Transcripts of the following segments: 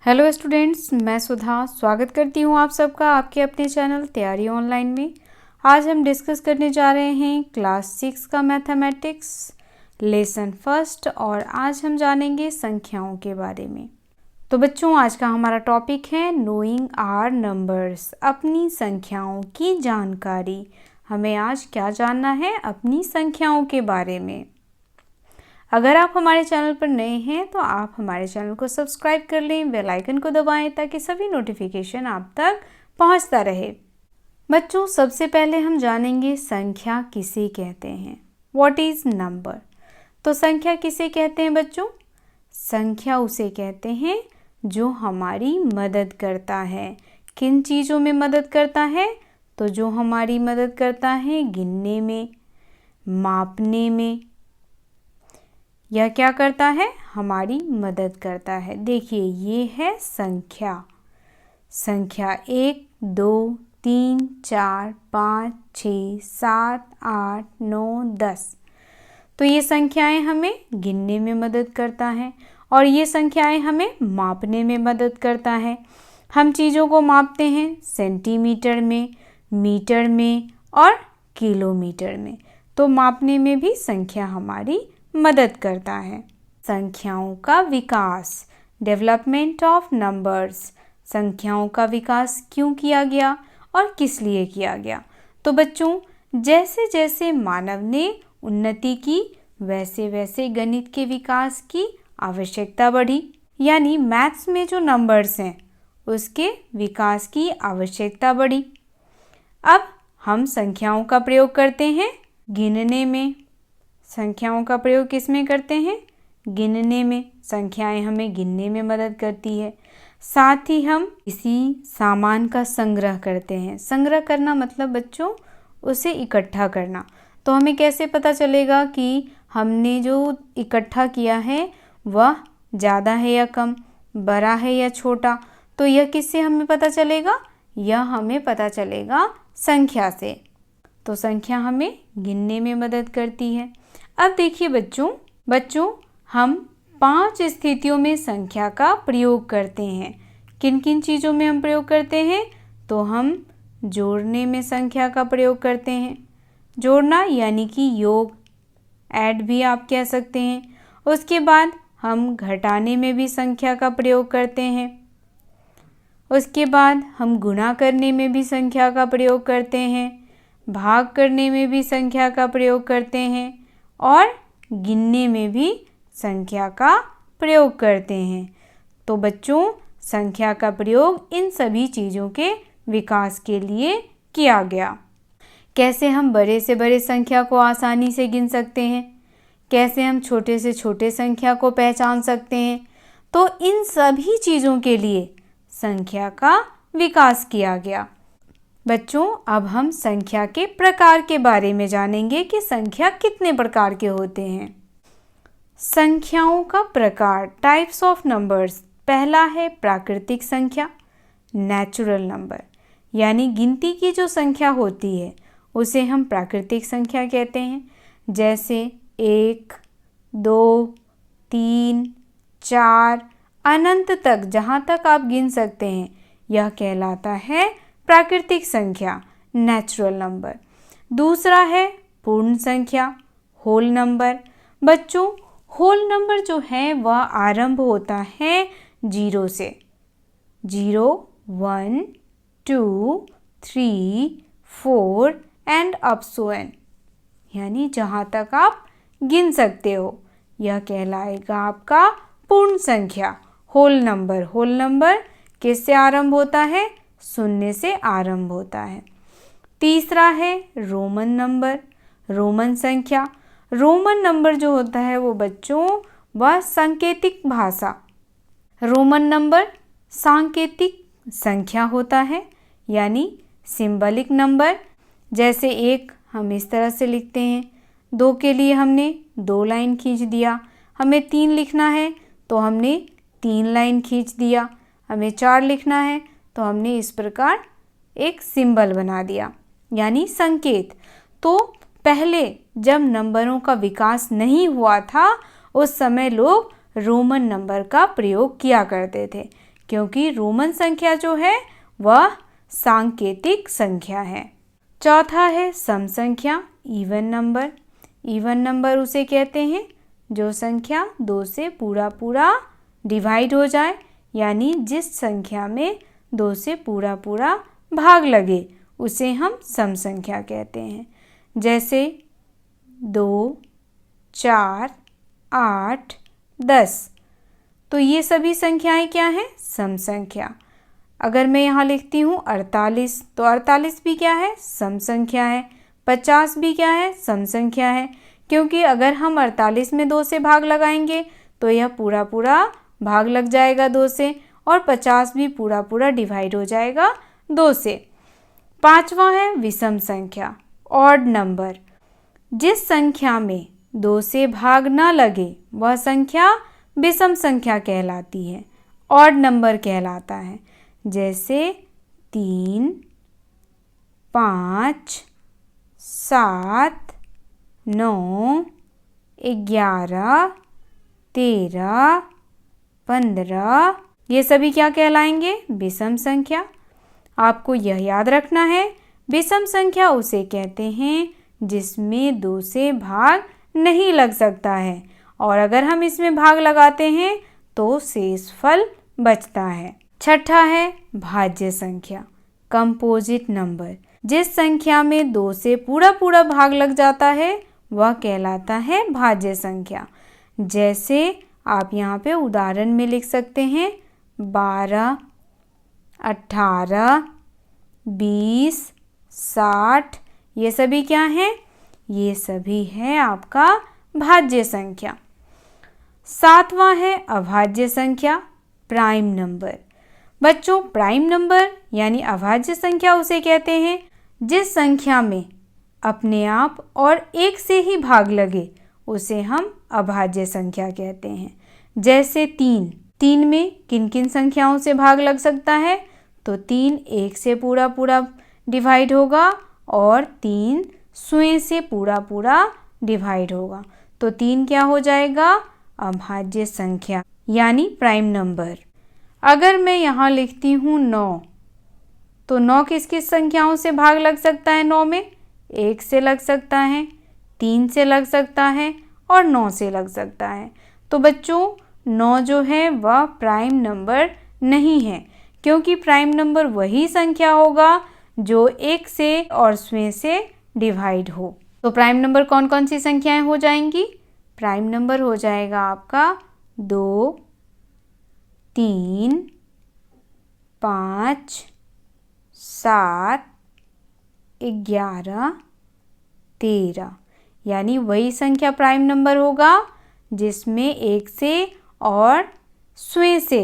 Hello students, मैं सुधा स्वागत करती हूँ आप सबका आपके अपने चैनल तैयारी ऑनलाइन में। आज हम डिस्कस करने जा रहे हैं क्लास 6 का मैथमेटिक्स लेसन फर्स्ट और आज हम जानेंगे संख्याओं के बारे में। तो बच्चों, आज का हमारा टॉपिक है नोइंग आवर नंबर्स, अपनी संख्याओं की जानकारी। हमें आज क्या जानना है? अपनी संख्याओं के बारे में। अगर आप हमारे चैनल पर नए हैं तो आप हमारे चैनल को सब्सक्राइब कर लें, बेल आइकन को दबाएं ताकि सभी नोटिफिकेशन आप तक पहुंचता रहे। बच्चों, सबसे पहले हम जानेंगे संख्या किसे कहते हैं। What is number? तो संख्या किसे कहते हैं बच्चों? संख्या उसे कहते हैं जो हमारी मदद करता है। किन चीज़ों में मदद करता है? तो जो हमारी मदद करता है गिनने में, मापने में। यह क्या करता है? हमारी मदद करता है। देखिए, ये है संख्या। संख्या 1, 2, 3, 4, 5, 6, 7, 8, 9, 10। तो ये संख्याएं हमें गिनने में मदद करता है और ये संख्याएं हमें मापने में मदद करता है। हम चीज़ों को मापते हैं सेंटीमीटर में, मीटर में और किलोमीटर में। तो मापने में भी संख्या हमारी मदद करता है। संख्याओं का विकास, डेवलपमेंट ऑफ नंबर्स। संख्याओं का विकास क्यों किया गया और किस लिए किया गया? तो बच्चों, जैसे जैसे मानव ने उन्नति की वैसे वैसे गणित के विकास की आवश्यकता बढ़ी। यानी मैथ्स में जो नंबर्स हैं उसके विकास की आवश्यकता बढ़ी। अब हम संख्याओं का प्रयोग करते हैं गिनने में। संख्याओं का प्रयोग किस में करते हैं? गिनने में। संख्याएं हमें गिनने में मदद करती है। साथ ही हम किसी सामान का संग्रह करते हैं। संग्रह करना मतलब बच्चों उसे इकट्ठा करना। तो हमें कैसे पता चलेगा कि हमने जो इकट्ठा किया है वह ज़्यादा है या कम, बड़ा है या छोटा? तो यह किससे हमें पता चलेगा? यह हमें पता चलेगा संख्या से। तो संख्या हमें गिनने में मदद करती है। अब देखिए बच्चों, हम 5 स्थितियों में संख्या का प्रयोग करते हैं। किन किन चीज़ों में हम प्रयोग करते हैं? तो हम जोड़ने में संख्या का प्रयोग करते हैं। जोड़ना यानी कि योग, ऐड भी आप कह सकते हैं। उसके बाद हम घटाने में भी संख्या का प्रयोग करते हैं। उसके बाद हम गुणा करने में भी संख्या का प्रयोग करते हैं, भाग करने में भी संख्या का प्रयोग करते हैं और गिनने में भी संख्या का प्रयोग करते हैं। तो बच्चों, संख्या का प्रयोग इन सभी चीज़ों के विकास के लिए किया गया। कैसे हम बड़े से बड़े संख्या को आसानी से गिन सकते हैं? कैसे हम छोटे से छोटे संख्या को पहचान सकते हैं? तो इन सभी चीज़ों के लिए संख्या का विकास किया गया। बच्चों, अब हम संख्या के प्रकार के बारे में जानेंगे कि संख्या कितने प्रकार के होते हैं। संख्याओं का प्रकार, टाइप्स ऑफ नंबर्स। पहला है प्राकृतिक संख्या, नेचुरल नंबर। यानी गिनती की जो संख्या होती है उसे हम प्राकृतिक संख्या कहते हैं। जैसे 1, 2, 3, 4 अनंत तक, जहाँ तक आप गिन सकते हैं, यह कहलाता है प्राकृतिक संख्या, नेचुरल नंबर। दूसरा है पूर्ण संख्या, होल नंबर। बच्चों, होल नंबर जो है वह आरंभ होता है 0 से। 0, 1, 2, 3, 4 एंड अप सो एन, यानी जहाँ तक आप गिन सकते हो, यह कहलाएगा आपका पूर्ण संख्या, होल नंबर। होल नंबर किससे आरंभ होता है? 0 से आरंभ होता है। तीसरा है रोमन नंबर, रोमन संख्या। रोमन नंबर जो होता है वो बच्चों वह सांकेतिक भाषा। रोमन नंबर सांकेतिक संख्या होता है, यानी सिंबलिक नंबर। जैसे 1 हम इस तरह से लिखते हैं, 2 के लिए हमने 2 लाइन खींच दिया, हमें 3 लिखना है तो हमने 3 लाइन खींच दिया, हमें 4 लिखना है तो हमने इस प्रकार एक सिंबल बना दिया, यानी संकेत। तो पहले जब नंबरों का विकास नहीं हुआ था उस समय लोग रोमन नंबर का प्रयोग किया करते थे। क्योंकि रोमन संख्या जो है वह सांकेतिक संख्या है। चौथा है सम संख्या, इवन नंबर। इवन नंबर उसे कहते हैं जो संख्या 2 से पूरा पूरा डिवाइड हो जाए, यानी जिस संख्या में 2 से पूरा पूरा भाग लगे उसे हम सम संख्या कहते हैं। जैसे 2, 4, 8, 10। तो ये सभी संख्याएं क्या हैं? सम संख्या। अगर मैं यहाँ लिखती हूँ 48, तो 48 भी क्या है? सम संख्या है। 50 भी क्या है? सम संख्या है। क्योंकि अगर हम 48 में 2 से भाग लगाएंगे तो यह पूरा पूरा भाग लग जाएगा 2 से, और 50 भी पूरा पूरा डिवाइड हो जाएगा 2 से। पांचवा है विषम संख्या, ऑड नंबर। जिस संख्या में 2 से भाग न लगे वह संख्या विषम संख्या कहलाती है, ऑड नंबर कहलाता है। जैसे 3, 5, 7, 9, 11, 13, 15, ये सभी क्या कहलाएंगे? विषम संख्या। आपको यह याद रखना है, विषम संख्या उसे कहते हैं जिसमें 2 से भाग नहीं लग सकता है, और अगर हम इसमें भाग लगाते हैं तो शेषफल बचता है। छठा है भाज्य संख्या, कंपोजिट नंबर। जिस संख्या में 2 से पूरा पूरा भाग लग जाता है वह कहलाता है भाज्य संख्या। जैसे आप यहाँ पे उदाहरण में लिख सकते हैं 12, 18, 20, 60। ये सभी क्या हैं? ये सभी है आपका भाज्य संख्या। सातवां है अभाज्य संख्या, प्राइम नंबर। बच्चों, प्राइम नंबर यानी अभाज्य संख्या उसे कहते हैं जिस संख्या में अपने आप और 1 से ही भाग लगे उसे हम अभाज्य संख्या कहते हैं। जैसे 3 में किन किन संख्याओं से भाग लग सकता है? तो 3 1 से पूरा पूरा डिवाइड होगा और 3 स्वयं से पूरा पूरा डिवाइड होगा। तो 3 क्या हो जाएगा? अभाज्य संख्या यानी प्राइम नंबर। अगर मैं यहाँ लिखती हूँ 9, तो 9 किस किस संख्याओं से भाग लग सकता है? 9 में 1 से लग सकता है, 3 से लग सकता है और 9 से लग सकता है। तो बच्चों 9 जो है वह प्राइम नंबर नहीं है, क्योंकि प्राइम नंबर वही संख्या होगा जो 1 से और स्वयं से डिवाइड हो। तो प्राइम नंबर कौन कौन सी संख्याएं हो जाएंगी? प्राइम नंबर हो जाएगा आपका 2, 3, 5, 7, 11, 13। यानी वही संख्या प्राइम नंबर होगा जिसमें 1 से और स्वयं से,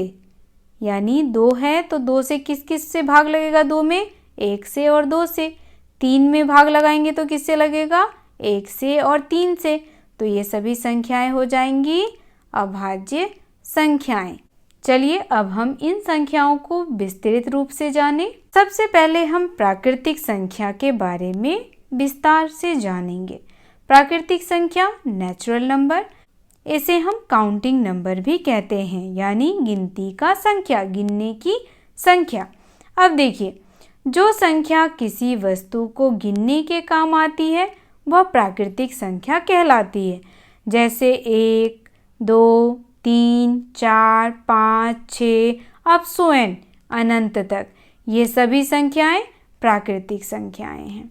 यानी 2 है तो 2 से किस किस से भाग लगेगा? 2 में 1 से और 2 से। 3 में भाग लगाएंगे तो किससे लगेगा? 1 से और 3 से। तो ये सभी संख्याएं हो जाएंगी अभाज्य संख्याएं। चलिए अब हम इन संख्याओं को विस्तृत रूप से जानें। सबसे पहले हम प्राकृतिक संख्या के बारे में विस्तार से जानेंगे। प्राकृतिक संख्या नेचुरल नंबर, इसे हम काउंटिंग नंबर भी कहते हैं, यानी गिनती का संख्या, गिनने की संख्या। अब देखिए, जो संख्या किसी वस्तु को गिनने के काम आती है वह प्राकृतिक संख्या कहलाती है। जैसे 1, 2, 3, 4, 5, 6 अब स्वयं अनंत तक, ये सभी संख्याएं प्राकृतिक संख्याएं हैं।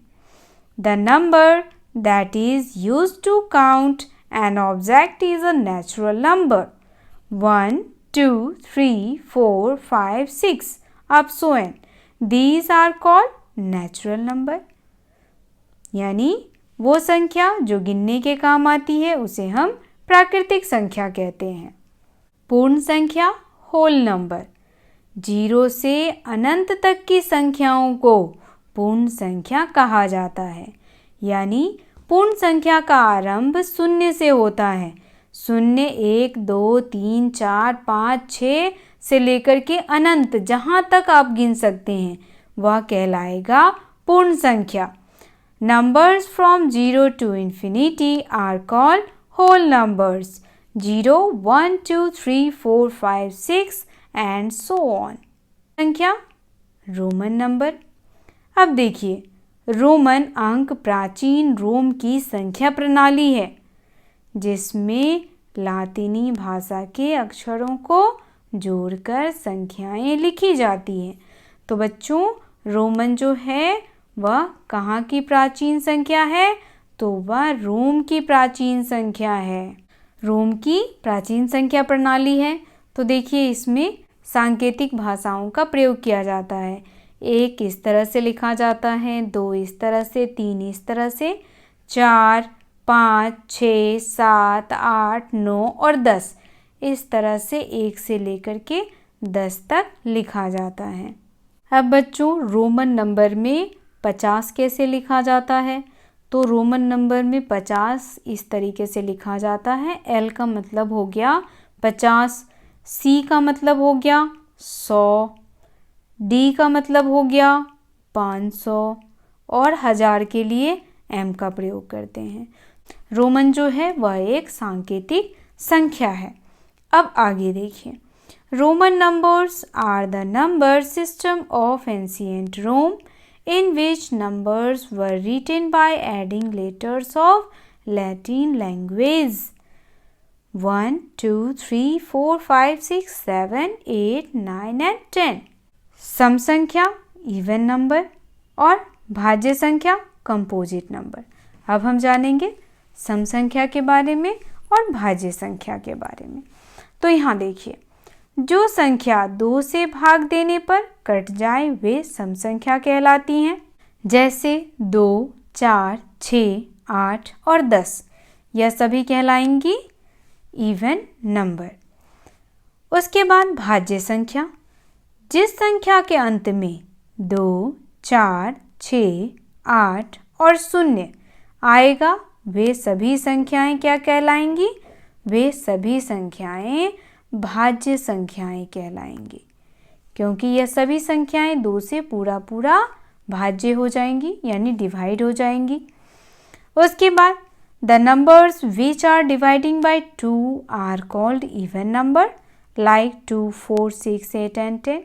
The number that is used to count an object is a natural number. 1, 2, 3, 4, 5, 6 up so on. These are called natural number. यानी वो संख्या जो गिनने के काम आती है उसे हम प्राकृतिक संख्या कहते हैं। पूर्ण संख्या होल नंबर, 0 से अनंत तक की संख्याओं को पूर्ण संख्या कहा जाता है। यानी पूर्ण संख्या का आरंभ 0 से होता है। 0, 1, 2, 3, 4, 5, 6 से लेकर के अनंत जहाँ तक आप गिन सकते हैं वह कहलाएगा पूर्ण संख्या। Numbers from 0 to infinity are called whole numbers. 0, 1, 2, 3, 4, 5, 6 and so on. संख्या रोमन नंबर। अब देखिए, रोमन अंक प्राचीन रोम की संख्या प्रणाली है जिसमें लातीनी भाषा के अक्षरों को जोड़कर संख्याएं लिखी जाती हैं। तो बच्चों, रोमन जो है वह कहाँ की प्राचीन संख्या है? तो वह रोम की प्राचीन संख्या है, रोम की प्राचीन संख्या प्रणाली है। तो देखिए, इसमें सांकेतिक भाषाओं का प्रयोग किया जाता है। 1 इस तरह से लिखा जाता है, 2 इस तरह से, 3 इस तरह से, 4, 5, 6, 7, 8, 9 और 10 इस तरह से 1 से लेकर के 10 तक लिखा जाता है। अब बच्चों, रोमन नंबर में 50 कैसे लिखा जाता है? तो रोमन नंबर में 50 इस तरीके से लिखा जाता है। एल का मतलब हो गया 50, सी का मतलब हो गया 100, डी का मतलब हो गया 500 और 1000 के लिए एम का प्रयोग करते हैं। रोमन जो है वह एक सांकेतिक संख्या है। अब आगे देखिए, Roman numbers are the number system of ancient Rome in which numbers were written by adding letters of Latin language. 1, 2, 3, 4, 5, 6, 7, 8, 9 and 10. सम संख्या इवन नंबर और भाज्य संख्या कंपोजिट नंबर। अब हम जानेंगे सम संख्या के बारे में और भाज्य संख्या के बारे में। तो यहाँ देखिए, जो संख्या 2 से भाग देने पर कट जाए वे सम संख्या कहलाती हैं। जैसे 2, 4, 6, 8 और 10, यह सभी कहलाएंगी इवन नंबर। उसके बाद भाज्य संख्या, जिस संख्या के अंत में 2, 4, 6, 8 और 0 आएगा वे सभी संख्याएं क्या कहलाएंगी? वे सभी संख्याएं भाज्य संख्याएं कहलाएंगी, क्योंकि यह सभी संख्याएं 2 से पूरा भाज्य हो जाएंगी, यानी डिवाइड हो जाएंगी। उसके बाद the numbers which are dividing by 2 are called even number, like 2, 4, 6, 8 and 10,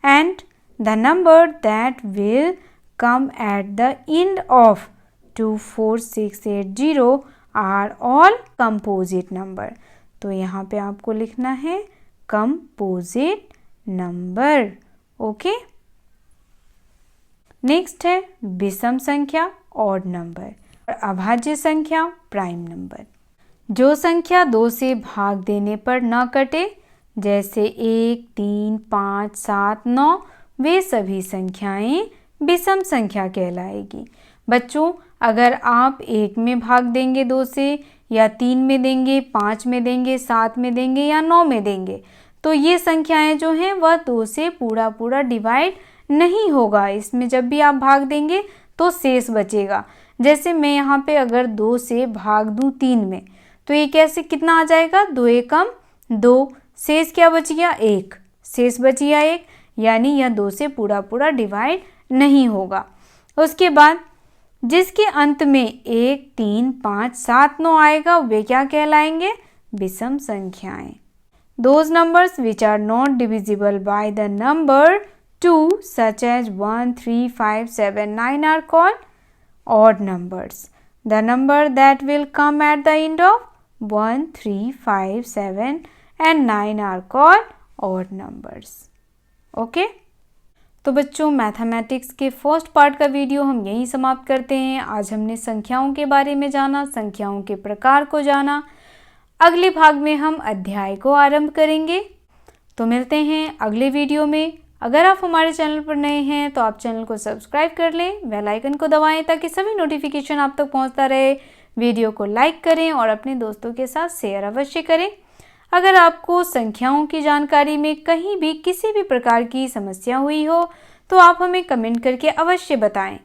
and the number that will come at the end of 2, 4, 6, 8, 0 are all composite number. तो यहाँ पे आपको लिखना है कंपोजिट नंबर। ओके, नेक्स्ट है विषम संख्या ऑड नंबर और अभाज्य संख्या प्राइम नंबर। जो संख्या 2 से भाग देने पर न कटे, जैसे 1, 3, 5, 7, 9, वे सभी संख्याएं विषम संख्या कहलाएगी। बच्चों, अगर आप 1 में भाग देंगे 2 से, या 3 में देंगे, 5 में देंगे, 7 में देंगे या 9 में देंगे, तो ये संख्याएं जो हैं वह 2 से पूरा डिवाइड नहीं होगा। इसमें जब भी आप भाग देंगे तो शेष बचेगा। जैसे मैं यहाँ पे अगर 2 से भाग दूँ 3 में, तो ये कैसे कितना आ जाएगा? 2 एकम 2, शेष क्या बच गया? 1, शेष बच गया 1, यानी यह 2 से पूरा डिवाइड नहीं होगा। उसके बाद जिसके अंत में 1, 3, 5, 7, 9 आएगा वे क्या कहलाएंगे? विषम संख्याएं। Those numbers which are not divisible by the number 2 such as 1, 3, 5, 7, 9 are called odd numbers. The number that will come at the end of 1, 3, 5, 7 and 9 are called odd numbers. Okay? तो बच्चों, मैथमेटिक्स के first part का video हम यहीं समाप्त करते हैं। आज हमने संख्याओं के बारे में जाना, संख्याओं के प्रकार को जाना। अगले भाग में हम अध्याय को आरंभ करेंगे। तो मिलते हैं अगले वीडियो में। अगर आप हमारे चैनल पर नए हैं तो आप चैनल को सब्सक्राइब कर लें, बेल आइकन को दबाएं ताकि सभी नोटिफिकेशन आप तक पहुंचता रहे। वीडियो को लाइक करें और अपने दोस्तों के साथ शेयर अवश्य करें। अगर आपको संख्याओं की जानकारी में कहीं भी किसी भी प्रकार की समस्या हुई हो तो आप हमें कमेंट करके अवश्य बताएं।